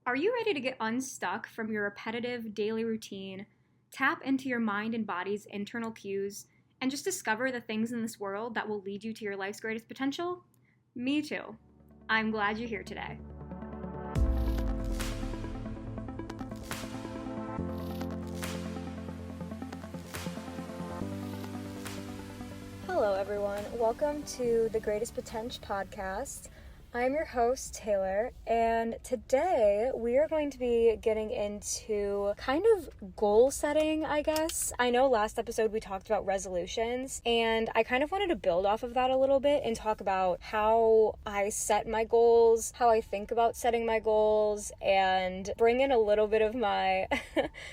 Are you ready to get unstuck from your repetitive daily routine, tap into your mind and body's internal cues, and just discover the things in this world that will lead you to your life's greatest potential? Me too. I'm glad you're here today. Hello everyone, welcome to the Greatest Potench podcast. I'm your host, Taylor, and today we are going to be getting into kind of goal setting, I guess. I know last episode we talked about resolutions, and I kind of wanted to build off of that a little bit and talk about how I set my goals, how I think about setting my goals, and bring in a little bit of my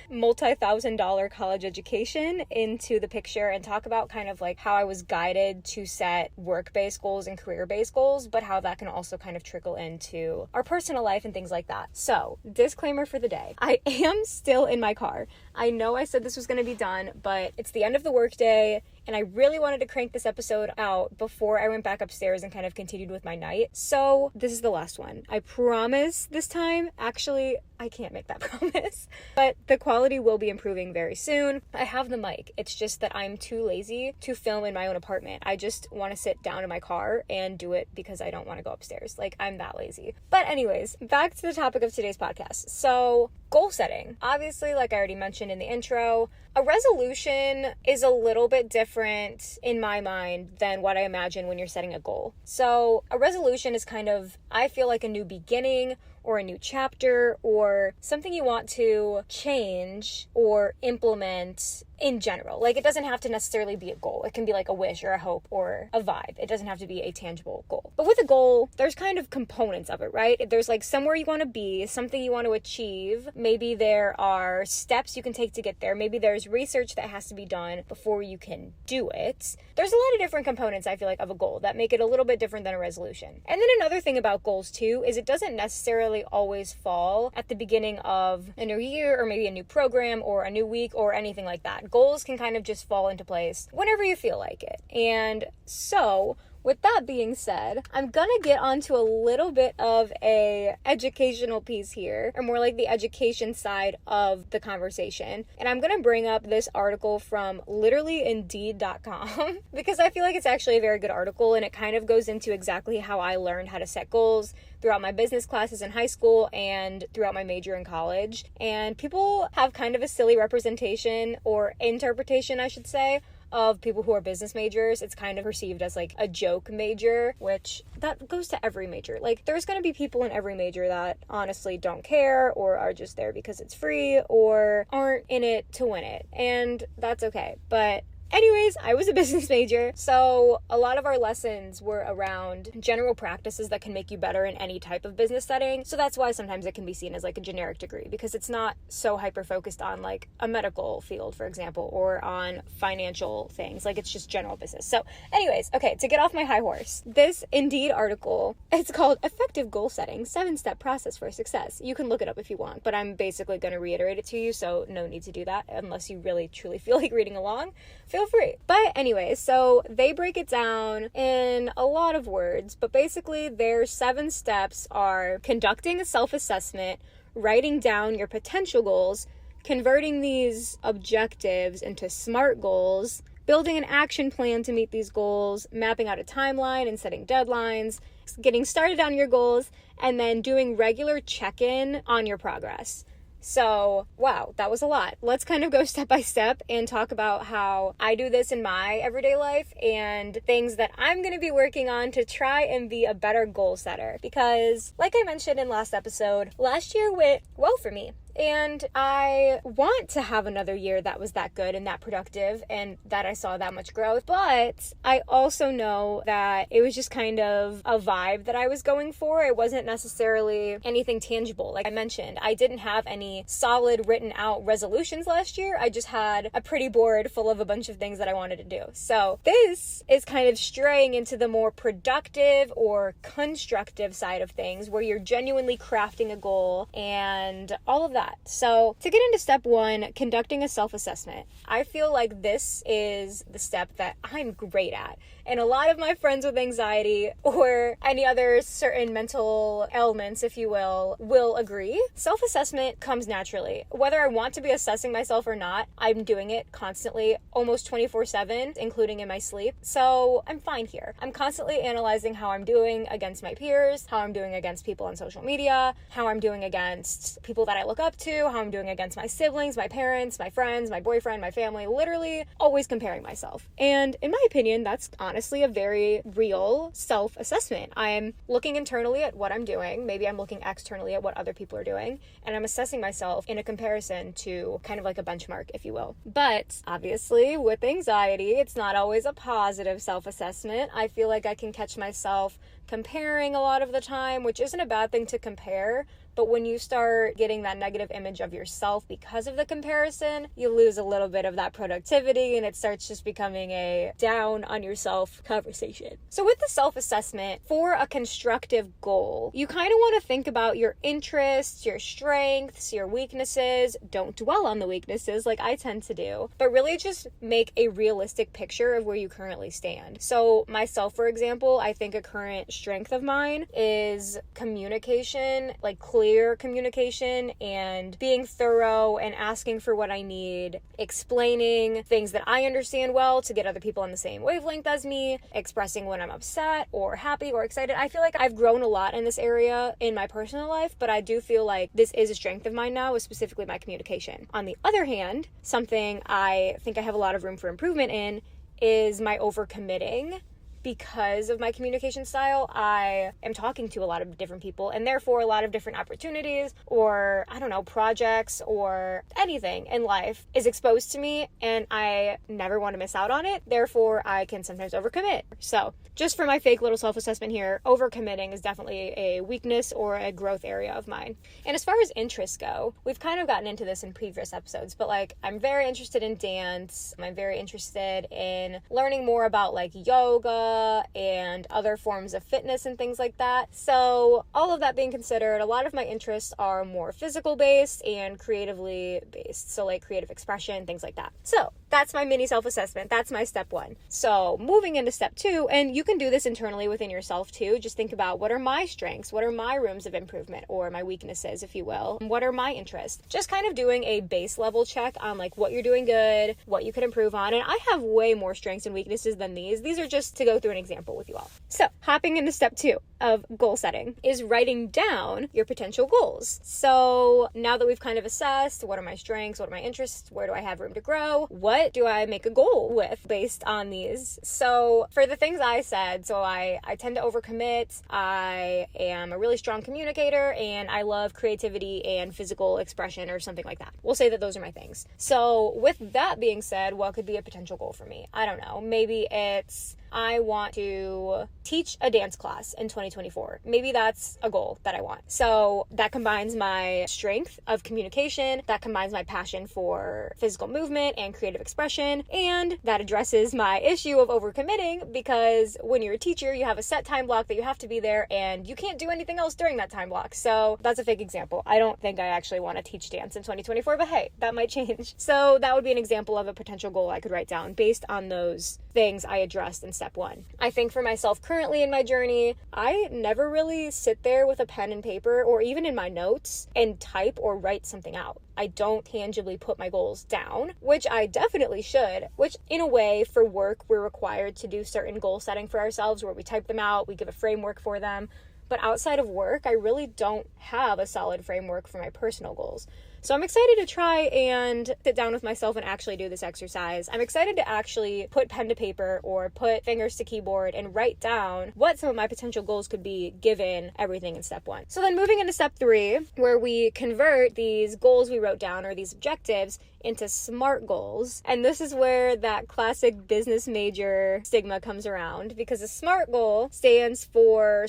multi-$1,000 college education into the picture and talk about kind of like how I was guided to set work-based goals and career-based goals, but how that can also kind of trickle into our personal life and things like that. So, disclaimer for the day. I am still in my car. I know I said this was going to be done, but it's the end of the workday, and I really wanted to crank this episode out before I went back upstairs and kind of continued with my night. So, this is the last one. I promise this time. Actually, I can't make that promise, but the quality will be improving very soon. I have the mic. It's just that I'm too lazy to film in my own apartment. I just want to sit down in my car and do it because I don't want to go upstairs. Like, I'm that lazy. But anyways, back to the topic of today's podcast. So, goal setting. Obviously, like I already mentioned in the intro, a resolution is a little bit different in my mind than what I imagine when you're setting a goal. So, a resolution is kind of, I feel like a new beginning or a new chapter or something you want to change or implement in general. Like, it doesn't have to necessarily be a goal. It can be like a wish or a hope or a vibe. It doesn't have to be a tangible goal. But with a goal, there's kind of components of it, right? There's like somewhere you want to be, something you want to achieve. Maybe there are steps you can take to get there. Maybe there's research that has to be done before you can do it. There's a lot of different components, I feel like, of a goal that make it a little bit different than a resolution. And then another thing about goals too is it doesn't necessarily always fall at the beginning of a new year or maybe a new program or a new week or anything like that. Goals can kind of just fall into place whenever you feel like it. And so, with that being said, I'm gonna get onto a little bit of a educational piece here, or more like the education side of the conversation. And I'm gonna bring up this article from literallyindeed.com because I feel like it's actually a very good article and it kind of goes into exactly how I learned how to set goals throughout my business classes in high school and throughout my major in college. And people have kind of a silly representation or interpretation, I should say, of people who are business majors. It's kind of perceived as like a joke major, which that goes to every major. Like, there's going to be people in every major that honestly don't care or are just there because it's free or aren't in it to win it. And that's okay. But anyways, I was a business major, so a lot of our lessons were around general practices that can make you better in any type of business setting. So that's why sometimes it can be seen as like a generic degree, because it's not so hyper-focused on like a medical field, for example, or on financial things. Like, it's just general business. So anyways, okay, to get off my high horse, this Indeed article, it's called Effective Goal Setting, 7-Step Process for Success. You can look it up if you want, but I'm basically going to reiterate it to you, so no need to do that unless you really truly feel like reading along. Feel free. But anyway, so they break it down in a lot of words, but basically their 7 steps are conducting a self-assessment, writing down your potential goals, converting these objectives into SMART goals, building an action plan to meet these goals, mapping out a timeline and setting deadlines, getting started on your goals, and then doing regular check-in on your progress. So, wow, that was a lot. Let's kind of go step by step and talk about how I do this in my everyday life and things that I'm going to be working on to try and be a better goal setter. Because, like I mentioned in last episode, last year went well for me. And I want to have another year that was that good and that productive and that I saw that much growth. But I also know that it was just kind of a vibe that I was going for. It wasn't necessarily anything tangible. Like I mentioned, I didn't have any solid written out resolutions last year. I just had a pretty board full of a bunch of things that I wanted to do. So this is kind of straying into the more productive or constructive side of things where you're genuinely crafting a goal and all of that. So to get into step 1, conducting a self-assessment, I feel like this is the step that I'm great at. and a lot of my friends with anxiety or any other certain mental ailments, if you will agree. Self-assessment comes naturally. Whether I want to be assessing myself or not, I'm doing it constantly, almost 24/7, including in my sleep. So I'm fine here. I'm constantly analyzing how I'm doing against my peers, how I'm doing against people on social media, how I'm doing against people that I look up to, how I'm doing against my siblings, my parents, my friends, my boyfriend, my family, literally always comparing myself. And in my opinion, that's honestly a very real self-assessment. I'm looking internally at what I'm doing. Maybe I'm looking externally at what other people are doing, and I'm assessing myself in a comparison to kind of like a benchmark, if you will. But obviously with anxiety, it's not always a positive self-assessment. I feel like I can catch myself comparing a lot of the time, which isn't a bad thing to compare. But when you start getting that negative image of yourself because of the comparison, you lose a little bit of that productivity and it starts just becoming a down on yourself conversation. So with the self-assessment, for a constructive goal, you kind of want to think about your interests, your strengths, your weaknesses. Don't dwell on the weaknesses like I tend to do, but really just make a realistic picture of where you currently stand. So myself, for example, I think a current strength of mine is communication, like clear communication and being thorough and asking for what I need, explaining things that I understand well to get other people on the same wavelength as me, expressing when I'm upset or happy or excited. I feel like I've grown a lot in this area in my personal life, but I do feel like this is a strength of mine now, is specifically my communication. On the other hand, something I think I have a lot of room for improvement in is my overcommitting. Because of my communication style, I am talking to a lot of different people and therefore a lot of different opportunities or, I don't know, projects or anything in life is exposed to me and I never want to miss out on it. Therefore, I can sometimes overcommit. So just for my fake little self-assessment here, overcommitting is definitely a weakness or a growth area of mine. And as far as interests go, we've kind of gotten into this in previous episodes, but like I'm very interested in dance. I'm very interested in learning more about like yoga and other forms of fitness and things like that. So all of that being considered, a lot of my interests are more physical based and creatively based. So like creative expression, things like that. So that's my mini self-assessment. That's my step 1. So moving into step 2, and you can do this internally within yourself too. Just think about what are my strengths? What are my rooms of improvement or my weaknesses, if you will? What are my interests? Just kind of doing a base level check on like what you're doing good, what you could improve on. And I have way more strengths and weaknesses than these. These are just to go through an example with you all. So hopping into step 2 of goal setting is writing down your potential goals. So now that we've kind of assessed what are my strengths, what are my interests, where do I have room to grow, what do I make a goal with based on these? So for the things I said, so I tend to overcommit, I am a really strong communicator, and I love creativity and physical expression or something like that. We'll say that those are my things. So with that being said, what could be a potential goal for me? I don't know. Maybe it's I want to teach a dance class in 2024. Maybe that's a goal that I want. So that combines my strength of communication, that combines my passion for physical movement and creative expression, and that addresses my issue of overcommitting because when you're a teacher, you have a set time block that you have to be there and you can't do anything else during that time block. So that's a fake example. I don't think I actually want to teach dance in 2024, but hey, that might change. So that would be an example of a potential goal I could write down based on those things I addressed in step 1. I think for myself currently in my journey, I never really sit there with a pen and paper or even in my notes and type or write something out. I don't tangibly put my goals down, which I definitely should, which in a way for work, we're required to do certain goal setting for ourselves where we type them out, we give a framework for them. But outside of work, I really don't have a solid framework for my personal goals. So I'm excited to try and sit down with myself and actually do this exercise. I'm excited to actually put pen to paper or put fingers to keyboard and write down what some of my potential goals could be given everything in step 1. So then moving into step 3, where we convert these goals we wrote down or these objectives into SMART goals. And this is where that classic business major stigma comes around, because a SMART goal stands for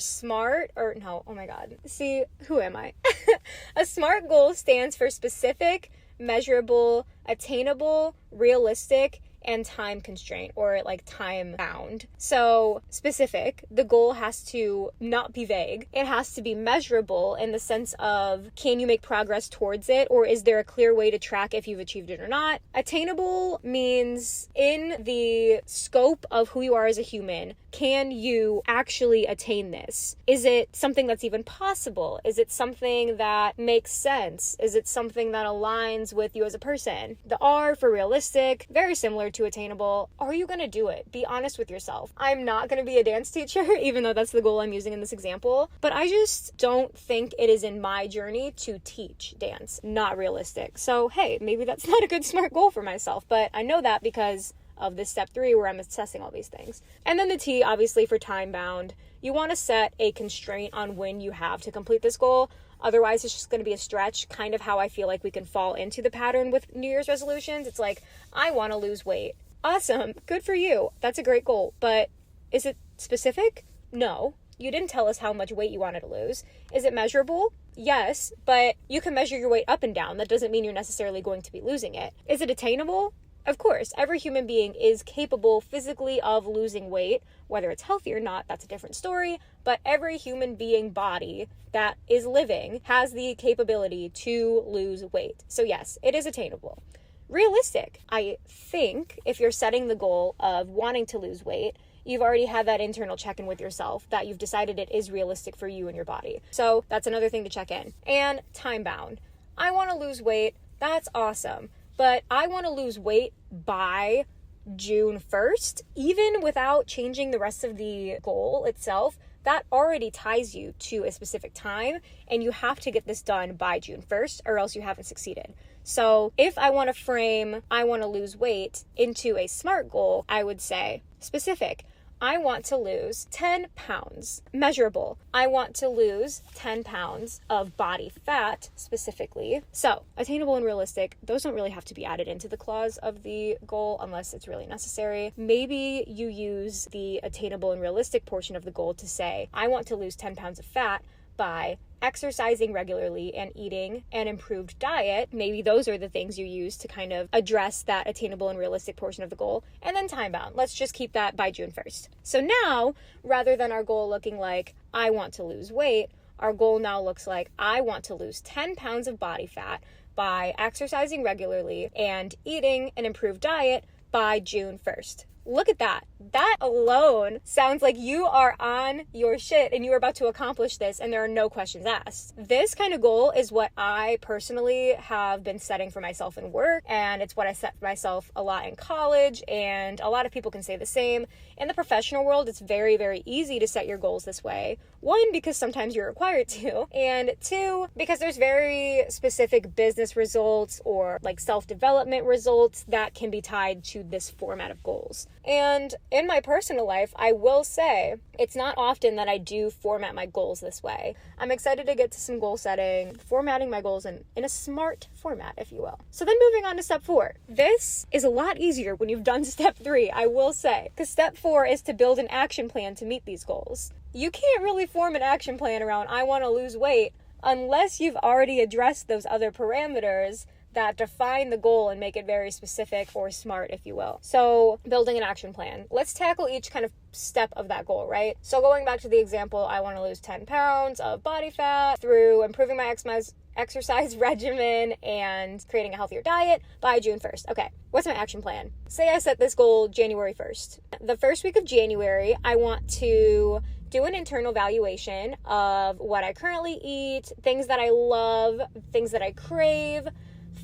who am I? A SMART goal stands for specific, measurable, attainable, realistic, and time constraint, or like time bound. So specific, the goal has to not be vague. It has to be measurable in the sense of, can you make progress towards it, or is there a clear way to track if you've achieved it or not? Attainable means in the scope of who you are as a human, can you actually attain this? Is it something that's even possible? Is it something that makes sense? Is it something that aligns with you as a person? The R for realistic, very similar to attainable. Are you going to do it? Be honest with yourself. I'm not going to be a dance teacher, even though that's the goal I'm using in this example, but I just don't think it is in my journey to teach dance. Not realistic. So, hey, maybe that's not a good SMART goal for myself, but I know that because of this step 3 where I'm assessing all these things. And then the T, obviously, for time bound. You want to set a constraint on when you have to complete this goal. Otherwise, it's just going to be a stretch, kind of how I feel like we can fall into the pattern with New Year's resolutions. It's like, I want to lose weight. Awesome. Good for you. That's a great goal. But is it specific? No. You didn't tell us how much weight you wanted to lose. Is it measurable? Yes, but you can measure your weight up and down. That doesn't mean you're necessarily going to be losing it. Is it attainable? Of course, every human being is capable physically of losing weight. Whether it's healthy or not, that's a different story. But every human being body that is living has the capability to lose weight. So yes, it is attainable. Realistic. I think if you're setting the goal of wanting to lose weight, you've already had that internal check-in with yourself that you've decided it is realistic for you and your body. So that's another thing to check in. And time bound. I want to lose weight. That's awesome. But I want to lose weight by June 1st, even without changing the rest of the goal itself. That already ties you to a specific time, and you have to get this done by June 1st, or else you haven't succeeded. So if I want to frame I want to lose weight into a SMART goal, I would say specific. I want to lose 10 pounds. Measurable. I want to lose 10 pounds of body fat specifically. So, attainable and realistic, those don't really have to be added into the clause of the goal unless it's really necessary. Maybe you use the attainable and realistic portion of the goal to say, I want to lose 10 pounds of fat by exercising regularly and eating an improved diet. Maybe those are the things you use to kind of address that attainable and realistic portion of the goal. And then time bound. Let's just keep that by June 1st. So now, rather than our goal looking like, I want to lose weight, our goal now looks like, I want to lose 10 pounds of body fat by exercising regularly and eating an improved diet by June 1st. Look at that. That alone sounds like you are on your shit and you are about to accomplish this and there are no questions asked. This kind of goal is what I personally have been setting for myself in work, and it's what I set for myself a lot in college, and a lot of people can say the same. In the professional world, it's very, very easy to set your goals this way. 1, because sometimes you're required to, and 2, because there's very specific business results or like self-development results that can be tied to this format of goals. And in my personal life, I will say it's not often that I do format my goals this way. I'm excited to get to some goal setting, formatting my goals in a SMART format, if you will. So then moving on to step 4. This is a lot easier when you've done step 3, I will say, because step 4 is to build an action plan to meet these goals. You can't really form an action plan around I want to lose weight unless you've already addressed those other parameters that define the goal and make it very specific or SMART, if you will. So building an action plan. Let's tackle each kind of step of that goal, right? So going back to the example, I want to lose 10 pounds of body fat through improving my exercise regimen and creating a healthier diet by June 1st. Okay, what's my action plan? Say I set this goal January 1st. The first week of January, I want to do an internal evaluation of what I currently eat, things that I love, things that I crave,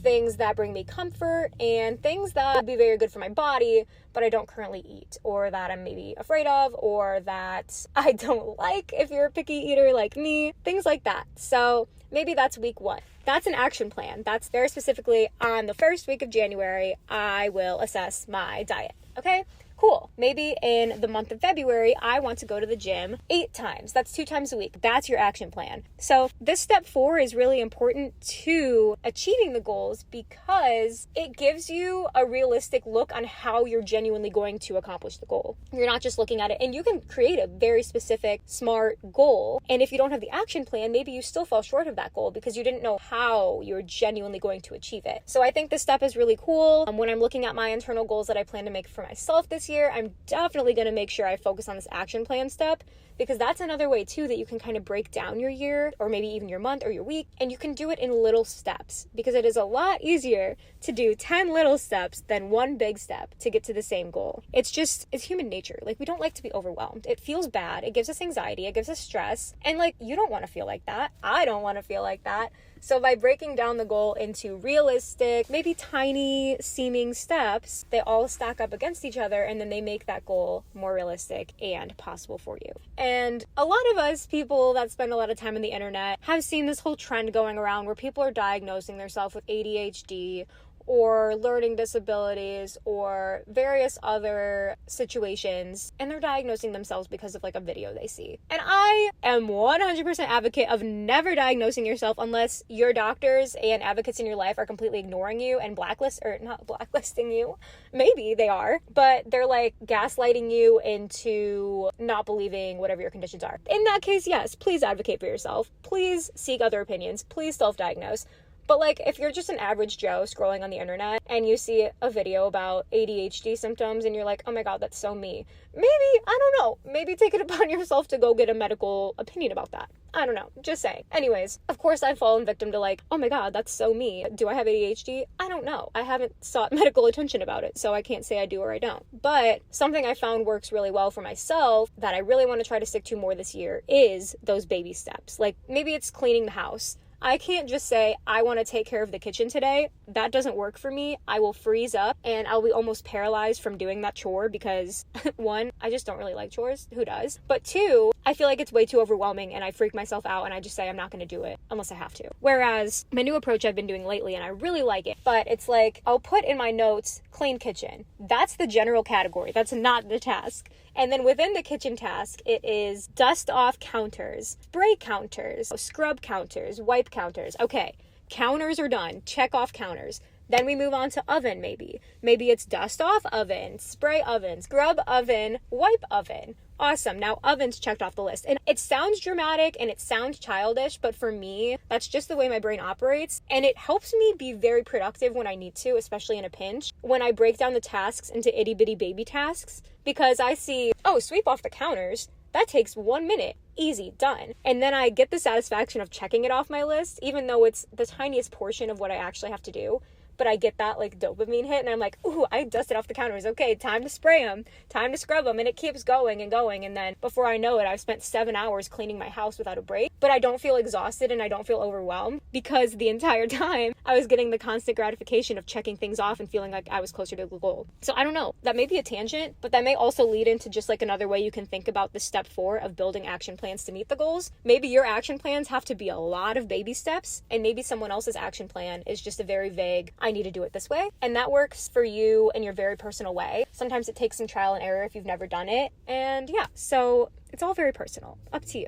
things that bring me comfort, and things that would be very good for my body, but I don't currently eat, or that I'm maybe afraid of, or that I don't like if you're a picky eater like me, things like that. So maybe that's week 1. That's an action plan. That's very specifically on the first week of January, I will assess my diet. Okay, Cool. Maybe in the month of February, I want to go to the gym 8 times. That's 2 times a week. That's your action plan. So this step 4 is really important to achieving the goals because it gives you a realistic look on how you're genuinely going to accomplish the goal. You're not just looking at it, and you can create a very specific, smart goal. And if you don't have the action plan, maybe you still fall short of that goal because you didn't know how you're genuinely going to achieve it. So I think this step is really cool. When I'm looking at my internal goals that I plan to make for myself this year, I'm definitely going to make sure I focus on this action plan step, because that's another way too that you can kind of break down your year, or maybe even your month or your week, and you can do it in little steps, because it is a lot easier to do 10 little steps than one big step to get to the same goal. It's human nature. Like, we don't like to be overwhelmed. It feels bad. It gives us anxiety. It gives us stress. And like, you don't want to feel like that. I don't want to feel like that. So by breaking down the goal into realistic, maybe tiny seeming steps, they all stack up against each other, and then they make that goal more realistic and possible for you. And a lot of us people that spend a lot of time on the internet have seen this whole trend going around where people are diagnosing themselves with ADHD or learning disabilities or various other situations, and they're diagnosing themselves because of like a video they see. And I am 100% advocate of never diagnosing yourself unless your doctors and advocates in your life are completely ignoring you and not blacklisting you. Maybe they are, but they're like gaslighting you into not believing whatever your conditions are. In that case, yes, please advocate for yourself. Please seek other opinions. Please self-diagnose. But like, if you're just an average Joe scrolling on the internet and you see a video about ADHD symptoms and you're like, oh my God, that's so me. Maybe, I don't know, maybe take it upon yourself to go get a medical opinion about that. I don't know, just saying. Anyways, of course I've fallen victim to like, oh my God, that's so me. Do I have ADHD? I don't know. I haven't sought medical attention about it, so I can't say I do or I don't. But something I found works really well for myself that I really want to try to stick to more this year is those baby steps. Like, maybe it's cleaning the house. I can't just say, I want to take care of the kitchen today. That doesn't work for me. I will freeze up and I'll be almost paralyzed from doing that chore because, one, I just don't really like chores. Who does? But two, I feel like it's way too overwhelming and I freak myself out and I just say I'm not going to do it unless I have to. Whereas my new approach I've been doing lately, and I really like it, but it's like, I'll put in my notes, clean kitchen. That's the general category. That's not the task. And then within the kitchen task, it is dust off counters, spray counters, scrub counters, wipe counters. Okay, counters are done. Check off counters. Then we move on to oven maybe. Maybe it's dust off oven, spray oven, scrub oven, wipe oven. Awesome. Now oven's checked off the list. And it sounds dramatic and it sounds childish, but for me, that's just the way my brain operates. And it helps me be very productive when I need to, especially in a pinch, when I break down the tasks into itty bitty baby tasks, because I see, oh, sweep off the counters. That takes 1 minute. Easy, done. And then I get the satisfaction of checking it off my list, even though it's the tiniest portion of what I actually have to do. But I get that like dopamine hit and I'm like, ooh, I dusted off the counters. Okay, time to spray them, time to scrub them. And it keeps going and going. And then before I know it, I've spent 7 hours cleaning my house without a break. But I don't feel exhausted and I don't feel overwhelmed because the entire time I was getting the constant gratification of checking things off and feeling like I was closer to the goal. So I don't know, that may be a tangent, but that may also lead into just like another way you can think about the step 4 of building action plans to meet the goals. Maybe your action plans have to be a lot of baby steps, and maybe someone else's action plan is just a very vague, I need to do it this way. And that works for you in your very personal way. Sometimes it takes some trial and error if you've never done it. And yeah, so it's all very personal, up to you.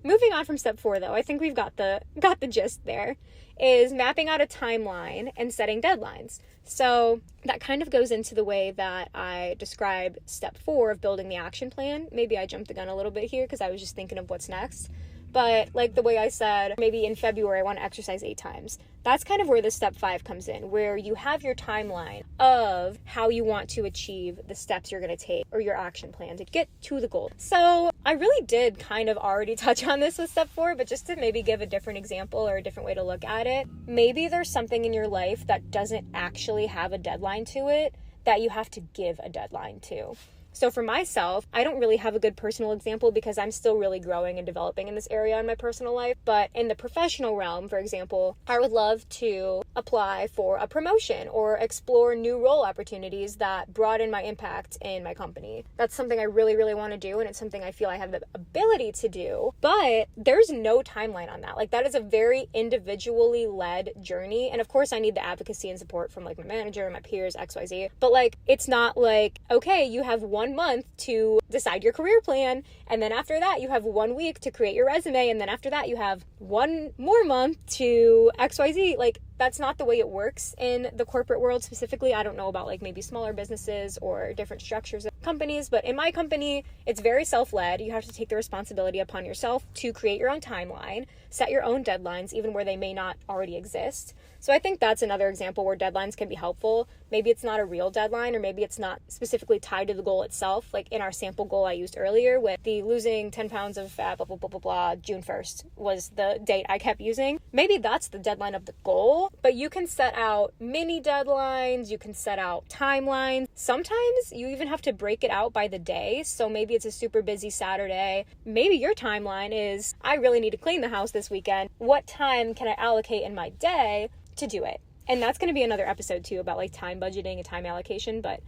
Moving on from step 4 though, I think we've got the gist there, is mapping out a timeline and setting deadlines. So that kind of goes into the way that I describe step 4 of building the action plan. Maybe I jumped the gun a little bit here because I was just thinking of what's next. But like the way I said, maybe in February I want to exercise 8 times. That's kind of where the step 5 comes in, where you have your timeline of how you want to achieve the steps you're going to take or your action plan to get to the goal. So I really did kind of already touch on this with step 4, but just to maybe give a different example or a different way to look at it, maybe there's something in your life that doesn't actually have a deadline to it that you have to give a deadline to. So for myself, I don't really have a good personal example because I'm still really growing and developing in this area in my personal life. But in the professional realm, for example, I would love to apply for a promotion or explore new role opportunities that broaden my impact in my company. That's something I really, really want to do, and it's something I feel I have the ability to do, but there's no timeline on that. Like, that is a very individually led journey, and of course I need the advocacy and support from like my manager, my peers, XYZ, but like, it's not like, okay, you have 1 month to decide your career plan, and then after that you have 1 week to create your resume, and then after that you have 1 more month to XYZ. Like, that's not the way it works in the corporate world specifically. I don't know about like maybe smaller businesses or different structures of companies, but in my company, it's very self-led. You have to take the responsibility upon yourself to create your own timeline, set your own deadlines, even where they may not already exist. So I think that's another example where deadlines can be helpful. Maybe it's not a real deadline, or maybe it's not specifically tied to the goal itself. Like in our sample goal I used earlier with the losing 10 pounds of fat, blah, blah, blah, blah, blah, June 1st was the date I kept using. Maybe that's the deadline of the goal, but you can set out mini deadlines, you can set out timelines. Sometimes you even have to break it out by the day. So maybe it's a super busy Saturday. Maybe your timeline is, I really need to clean the house this weekend. What time can I allocate in my day to do it? And that's going to be another episode too about like time budgeting and time allocation, but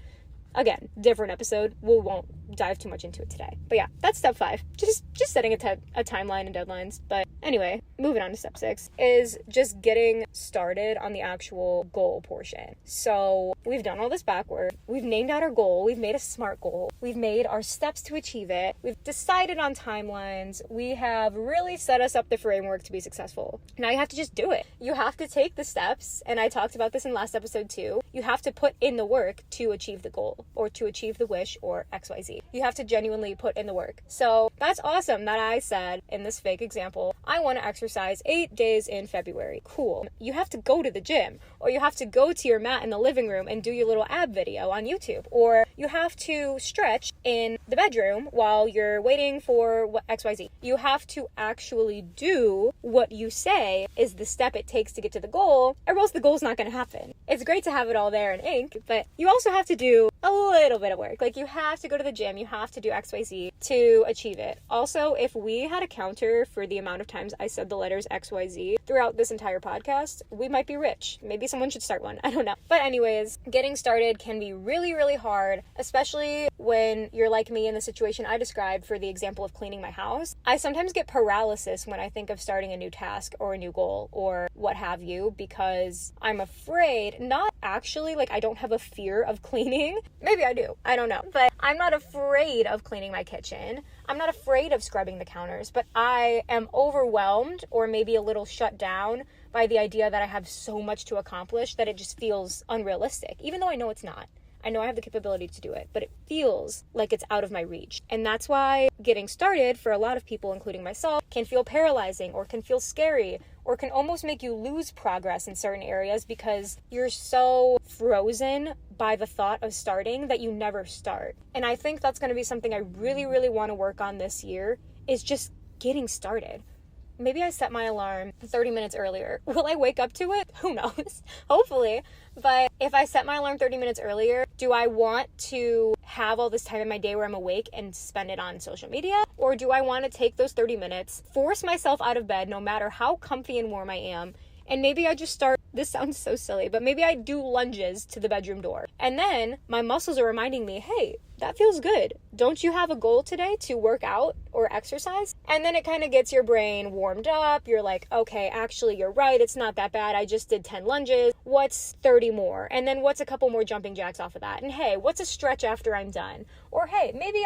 again, different episode. We won't dive too much into it today. But yeah, that's step 5. Just setting a timeline and deadlines. But anyway, moving on to step 6 is just getting started on the actual goal portion. So we've done all this backward. We've named out our goal. We've made a SMART goal. We've made our steps to achieve it. We've decided on timelines. We have really set us up the framework to be successful. Now you have to just do it. You have to take the steps. And I talked about this in last episode too. You have to put in the work to achieve the goal, or to achieve the wish, or XYZ. You have to genuinely put in the work. So that's awesome that I said in this fake example, I want to exercise 8 days in February. Cool. You have to go to the gym, or you have to go to your mat in the living room and do your little ab video on YouTube, or you have to stretch in the bedroom while you're waiting for XYZ. You have to actually do what you say is the step it takes to get to the goal, or else the goal's not going to happen. It's great to have it all there in ink, but you also have to do a little bit of work. Like, you have to go to the gym, you have to do XYZ to achieve it. Also, if we had a counter for the amount of times I said the letters XYZ throughout this entire podcast, we might be rich. Maybe someone should start one. I don't know. But anyways, getting started can be really, really hard, especially when you're like me in the situation I described for the example of cleaning my house. I sometimes get paralysis when I think of starting a new task or a new goal or what have you, because I'm afraid, not actually, like, I don't have a fear of cleaning. Maybe I do. I don't know. But I'm not afraid of cleaning my kitchen. I'm not afraid of scrubbing the counters, but I am overwhelmed or maybe a little shut down by the idea that I have so much to accomplish that it just feels unrealistic, even though I know it's not. I know I have the capability to do it, but it feels like it's out of my reach. And that's why getting started for a lot of people, including myself, can feel paralyzing or can feel scary or can almost make you lose progress in certain areas because you're so frozen by the thought of starting that you never start. And I think that's going to be something I really, really want to work on this year, is just getting started. Maybe I set my alarm 30 minutes earlier. Will I wake up to it? Who knows? Hopefully. But if I set my alarm 30 minutes earlier, do I want to have all this time in my day where I'm awake and spend it on social media? Or do I want to take those 30 minutes, force myself out of bed no matter how comfy and warm I am, and maybe I just start, this sounds so silly, but maybe I do lunges to the bedroom door. And then my muscles are reminding me, hey, that feels good. Don't you have a goal today to work out or exercise? And then it kind of gets your brain warmed up. You're like, okay, actually, you're right. It's not that bad. I just did 10 lunges. What's 30 more? And then what's a couple more jumping jacks off of that? And hey, what's a stretch after I'm done? Or hey, maybe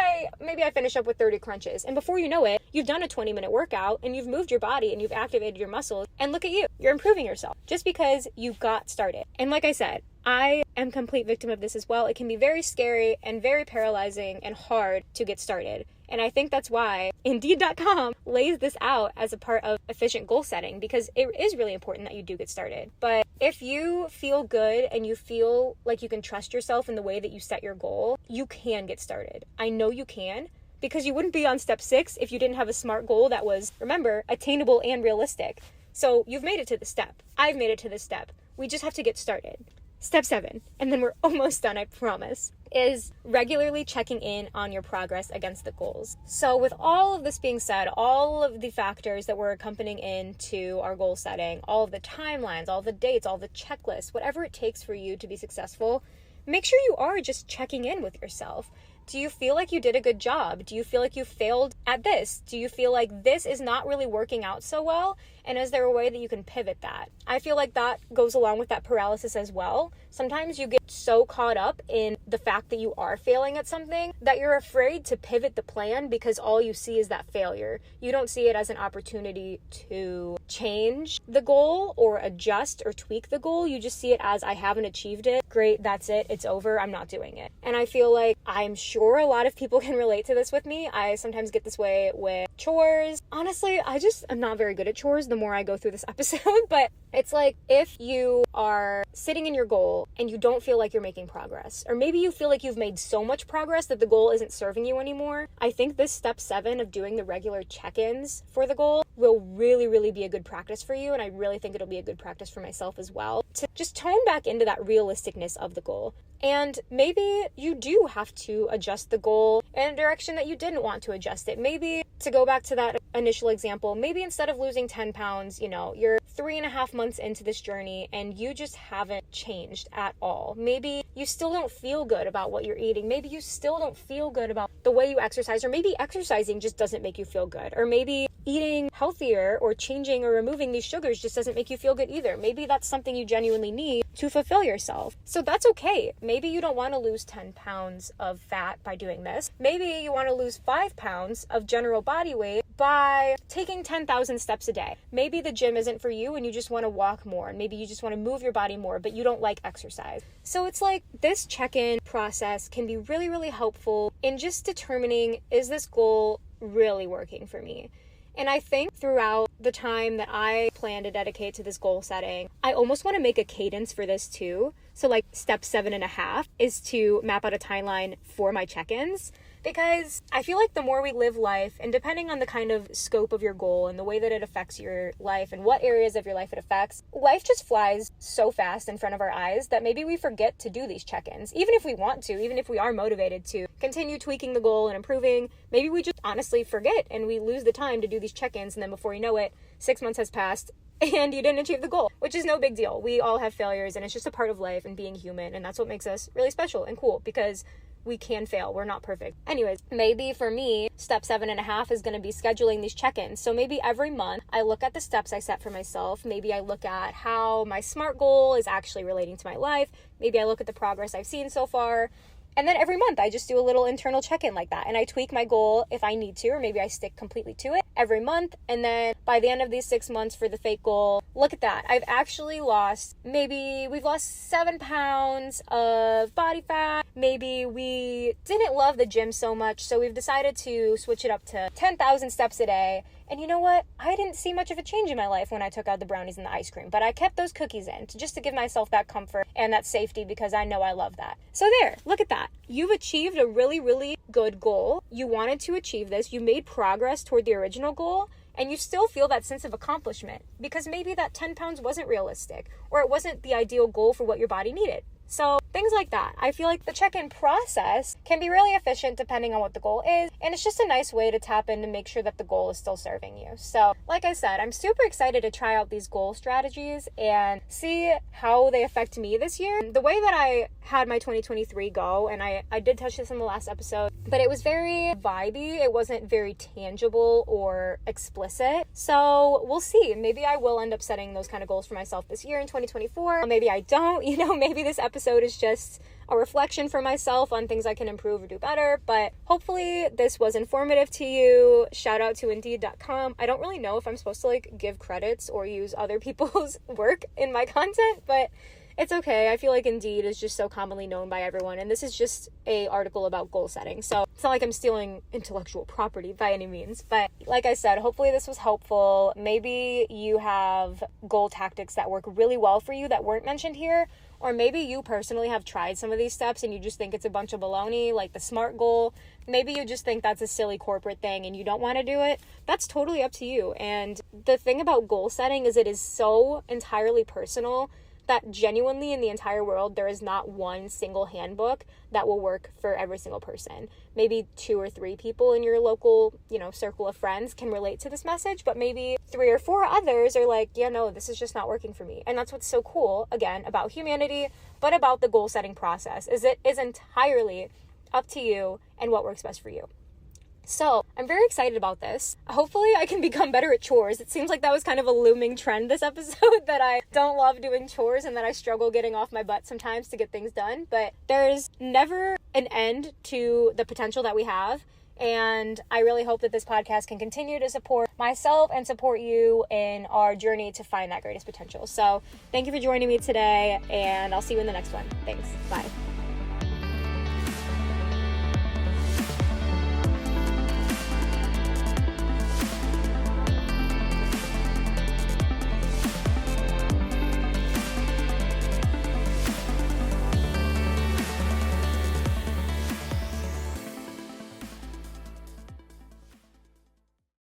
I finish up with 30 crunches. And before you know it, you've done a 20-minute workout and you've moved your body and you've activated your muscles. And look at you. You're improving yourself just because you got started. And like I said, I am complete victim of this as well. It can be very scary and very paralyzing and hard to get started. And I think that's why Indeed.com lays this out as a part of efficient goal setting, because it is really important that you do get started. But if you feel good and you feel like you can trust yourself in the way that you set your goal, you can get started. I know you can, because you wouldn't be on step 6 if you didn't have a SMART goal that was, remember, attainable and realistic. So you've made it to the step. I've made it to this step. We just have to get started. Step 7, and then we're almost done, I promise, is regularly checking in on your progress against the goals. So with all of this being said, all of the factors that we're accompanying into our goal setting, all of the timelines, all the dates, all the checklists, whatever it takes for you to be successful, make sure you are just checking in with yourself. Do you feel like you did a good job? Do you feel like you failed at this? Do you feel like this is not really working out so well? And is there a way that you can pivot that? I feel like that goes along with that paralysis as well. Sometimes you get so caught up in the fact that you are failing at something that you're afraid to pivot the plan because all you see is that failure. You don't see it as an opportunity to change the goal or adjust or tweak the goal. You just see it as, I haven't achieved it. Great, that's it. It's over. I'm not doing it. And I feel like I'm sure a lot of people can relate to this with me. I sometimes get this way with chores. Honestly, I'm not very good at chores the more I go through this episode, but it's like if you are sitting in your goal and you don't feel like you're making progress, or maybe you feel like you've made so much progress that the goal isn't serving you anymore, I think this step 7 of doing the regular check-ins for the goal will really, really be a good practice for you. And I really think it'll be a good practice for myself as well to just tone back into that realisticness of the goal. And maybe you do have to adjust the goal in a direction that you didn't want to adjust it. Maybe, to go back to that initial example, maybe instead of losing 10 pounds, you're 3.5 months into this journey and you just haven't changed at all. Maybe you still don't feel good about what you're eating. Maybe you still don't feel good about the way you exercise, or maybe exercising just doesn't make you feel good. Or maybe eating healthier or changing or removing these sugars just doesn't make you feel good either. Maybe that's something you genuinely need to fulfill yourself. So that's okay. Maybe you don't want to lose 10 pounds of fat by doing this. Maybe you want to lose 5 pounds of general body weight by taking 10,000 steps a day. Maybe the gym isn't for you and you just want to walk more, and maybe you just want to move your body more, but you don't like exercise. So it's like this check-in process can be really, really helpful in just determining, is this goal really working for me? And I think throughout the time that I plan to dedicate to this goal setting, I almost want to make a cadence for this too. So like step 7.5 is to map out a timeline for my check-ins, because I feel like the more we live life, and depending on the kind of scope of your goal and the way that it affects your life and what areas of your life it affects, life just flies so fast in front of our eyes that maybe we forget to do these check-ins. Even if we want to, even if we are motivated to continue tweaking the goal and improving, maybe we just honestly forget and we lose the time to do these check-ins, and then before you know it, 6 months has passed and you didn't achieve the goal, which is no big deal. We all have failures, and it's just a part of life and being human, and that's what makes us really special and cool, because we can fail. We're not perfect. Anyways, maybe for me, step 7.5 is going to be scheduling these check-ins. So maybe every month I look at the steps I set for myself. Maybe I look at how my SMART goal is actually relating to my life. Maybe I look at the progress I've seen so far. And then every month I just do a little internal check-in like that. And I tweak my goal if I need to, or maybe I stick completely to it every month. And then by the end of these 6 months for the fake goal, look at that. I've actually we've lost 7 pounds of body fat. Maybe we didn't love the gym so much, so we've decided to switch it up to 10,000 steps a day. And you know what? I didn't see much of a change in my life when I took out the brownies and the ice cream, but I kept those cookies in just to give myself that comfort and that safety, because I know I love that. So there, look at that. You've achieved a really, really good goal. You wanted to achieve this. You made progress toward the original goal, and you still feel that sense of accomplishment because maybe that 10 pounds wasn't realistic, or it wasn't the ideal goal for what your body needed. So things like that. I feel like the check-in process can be really efficient depending on what the goal is, and it's just a nice way to tap in to make sure that the goal is still serving you. So like I said, I'm super excited to try out these goal strategies and see how they affect me this year. The way that I had my 2023 go, and I did touch this in the last episode, but it was very vibey. It wasn't very tangible or explicit. So we'll see. Maybe I will end up setting those kind of goals for myself this year in 2024. Maybe I don't. Maybe this episode is just a reflection for myself on things I can improve or do better, but hopefully this was informative to you. Shout out to Indeed.com. I don't really know if I'm supposed to give credits or use other people's work in my content, but it's okay. I feel like Indeed is just so commonly known by everyone, and this is just a article about goal setting, so it's not like I'm stealing intellectual property by any means. But like I said, hopefully this was helpful. Maybe you have goal tactics that work really well for you that weren't mentioned here, or maybe you personally have tried some of these steps and you just think it's a bunch of baloney, like the SMART goal. Maybe you just think that's a silly corporate thing and you don't want to do it. That's totally up to you. And the thing about goal setting is it is so entirely personal that genuinely in the entire world, there is not one single handbook that will work for every single person. Maybe 2 or 3 people in your local, circle of friends can relate to this message, but maybe 3 or 4 others are like, yeah, no, this is just not working for me. And that's what's so cool, again, about humanity, but about the goal setting process, is it is entirely up to you and what works best for you. So I'm very excited about this. Hopefully I can become better at chores. It seems like that was kind of a looming trend this episode, that I don't love doing chores and that I struggle getting off my butt sometimes to get things done. But there's never an end to the potential that we have. And I really hope that this podcast can continue to support myself and support you in our journey to find that greatest potential. So thank you for joining me today, and I'll see you in the next one. Thanks. Bye.